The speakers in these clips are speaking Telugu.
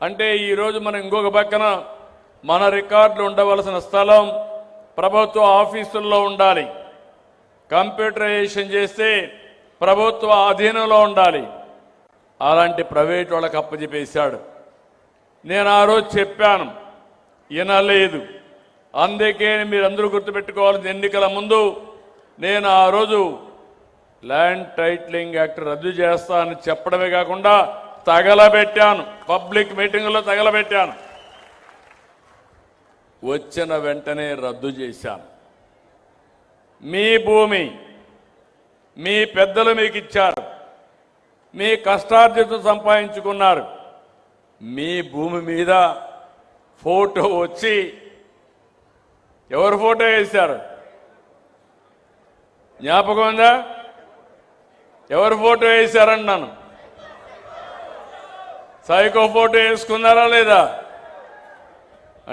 అంటే ఈరోజు మనం ఇంకొక పక్కన మన రికార్డులు ఉండవలసిన స్థలం ప్రభుత్వ ఆఫీసుల్లో ఉండాలి. కంప్యూటరైజేషన్ చేస్తే ప్రభుత్వ అధీనంలో ఉండాలి. అలాంటి ప్రైవేట్ వాళ్ళకి అప్పచెప్పేశాడు. నేను ఆ రోజు చెప్పాను, వినలేదు. అందుకే మీరందరూ గుర్తుపెట్టుకోవాల్సిన ఎన్నికల ముందు నేను ఆ రోజు ల్యాండ్ టైటిలింగ్ యాక్ట్ రద్దు చేస్తానని చెప్పడమే కాకుండా తగలబెట్టాను. పబ్లిక్ మీటింగులో తగలబెట్టాను. వచ్చిన వెంటనే రద్దు చేశాను. మీ భూమి మీ పెద్దలు మీకు ఇచ్చారు, మీ కష్టార్జితం సంపాదించుకున్నారు. మీ భూమి మీద ఫోటో వచ్చి ఎవరు ఫోటో వేశారు? జ్ఞాపకం ఉందా? ఎవరు ఫోటో వేశారన్నాను. సైకో ఫోటో వేసుకున్నారా లేదా?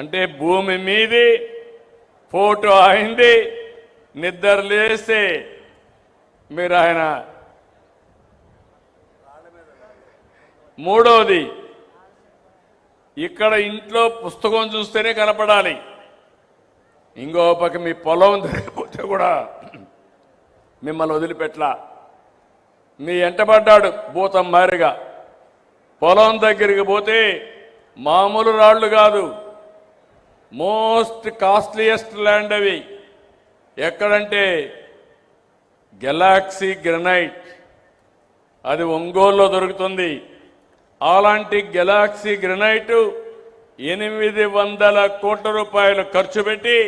అంటే భూమి మీది ఫోటో అయింది. నిద్ర లేస్తే మీరు ఆయన. మూడవది, ఇక్కడ ఇంట్లో పుస్తకం చూస్తేనే కనపడాలి. ఇంకో పక్క మీ పొలం తిరిగిపోతే కూడా మిమ్మల్ని వదిలిపెట్టలా. మీ ఎంటబడ్డాడు భూతం మారిగా. పొలం దగ్గరికి పోతే మామూలు రాళ్ళు కాదు, మోస్ట్ కాస్ట్లీయెస్ట్ ల్యాండ్ అవి. ఎక్కడంటే గెలాక్సీ గ్రనైట్, అది ఒంగోలులో దొరుకుతుంది. అలాంటి గెలాక్సీ గ్రనైట్ 800 కోట్ల రూపాయలు ఖర్చు పెట్టి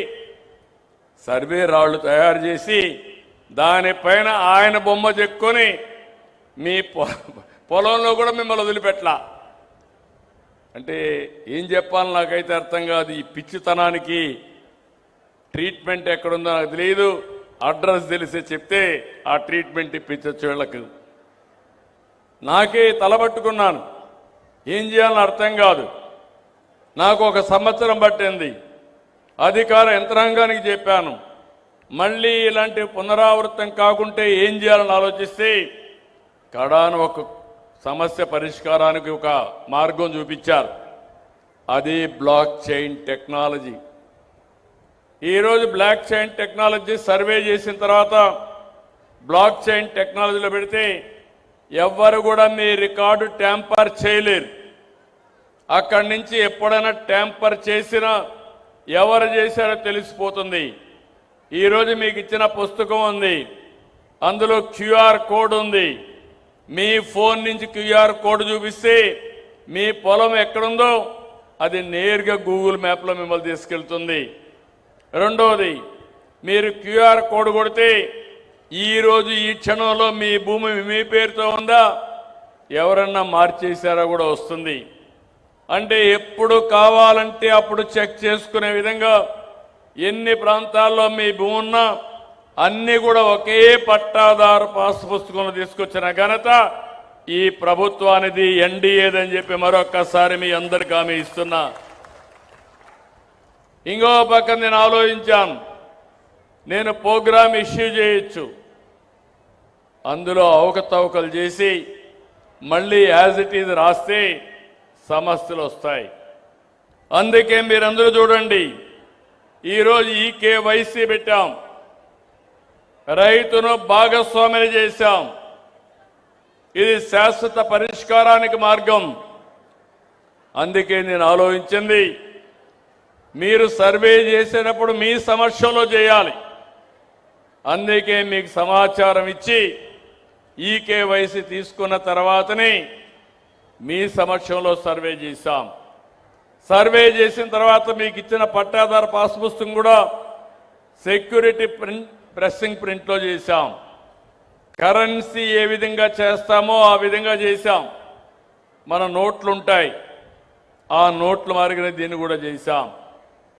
సర్వే రాళ్లు తయారు చేసి దానిపైన ఆయన బొమ్మ చెక్కుని మీ పొలంలో కూడా మిమ్మల్ని వదిలిపెట్టలా. అంటే ఏం చెప్పాలి నాకైతే అర్థం కాదు. ఈ పిచ్చితనానికి ట్రీట్మెంట్ ఎక్కడుందో నాకు తెలియదు. అడ్రస్ తెలిసే చెప్తే ఆ ట్రీట్మెంట్ ఇప్పించచ్చు వీళ్ళకు. నాకే తలబట్టుకున్నాను, ఏం చేయాలని అర్థం కాదు. నాకు 1 సంవత్సరం పట్టింది. అధికార యంత్రాంగానికి చెప్పాను, మళ్ళీ ఇలాంటి పునరావృతం కాకుంటే ఏం చేయాలని ఆలోచిస్తే కడాను ఒక సమస్య పరిష్కారానికి ఒక మార్గం చూపించారు. అది బ్లాక్ చైన్ టెక్నాలజీ. ఈరోజు బ్లాక్ చైన్ టెక్నాలజీ సర్వే చేసిన తర్వాత బ్లాక్ చైన్ టెక్నాలజీలో పెడితే ఎవ్వరు కూడా మీ రికార్డు ట్యాంపర్ చేయలేరు. అక్కడి నుంచి ఎప్పుడైనా ట్యాంపర్ చేసినా ఎవరు చేశారో తెలిసిపోతుంది. ఈరోజు మీకు ఇచ్చిన పుస్తకం ఉంది, అందులో క్యూఆర్ కోడ్ ఉంది. మీ ఫోన్ నుంచి క్యూఆర్ కోడ్ చూపిస్తే మీ పొలం ఎక్కడుందో అది నేరుగా గూగుల్ మ్యాప్లో మిమ్మల్ని తీసుకెళ్తుంది. రెండవది, మీరు క్యూఆర్ కోడ్ కొడితే ఈరోజు ఈ క్షణంలో మీ భూమి మీ పేరుతో ఉందా, ఎవరన్నా మార్చేశారా కూడా వస్తుంది. అంటే ఎప్పుడు కావాలంటే అప్పుడు చెక్ చేసుకునే విధంగా ఎన్ని ప్రాంతాల్లో మీ భూమి ఉన్నా అన్నీ కూడా ఒకే పట్టాదారు పాస్ పుస్తకంలో తీసుకొచ్చిన ఘనత ఈ ప్రభుత్వానిది, ఎన్డీఏదని చెప్పి మరొక్కసారి మీ అందరికీ హామీ ఇస్తున్నా. ఇంకో పక్కన నేను ఆలోచించాను, నేను ప్రోగ్రామ్ ఇష్యూ చేయొచ్చు, అందులో అవకతవకలు చేసి మళ్ళీ యాజ్ ఇట్ ఈజ్ రాస్తే సమస్యలు వస్తాయి. అందుకే మీరందరూ చూడండి, ఈరోజు ఈ కేవైసీ పెట్టాం, రైతును భాగస్వామిని చేశాం. ఇది శాశ్వత పరిష్కారానికి మార్గం. అందుకే నేను ఆలోచించింది, మీరు సర్వే చేసేటప్పుడు మీ సమక్షంలో చేయాలి. అందుకే మీకు సమాచారం ఇచ్చి ఈ కేవైసీ తీసుకున్న తర్వాతనే మీ సమక్షంలో సర్వే చేశాం. సర్వే చేసిన తర్వాత మీకు ఇచ్చిన పట్టాదారు పాస్ పుస్తకం కూడా సెక్యూరిటీ ప్రెస్సింగ్ ప్రింట్లో చేశాం. కరెన్సీ ఏ విధంగా చేస్తామో ఆ విధంగా చేశాం. మన నోట్లు ఉంటాయి, ఆ నోట్లు మారిగిన దీన్ని కూడా చేశాం.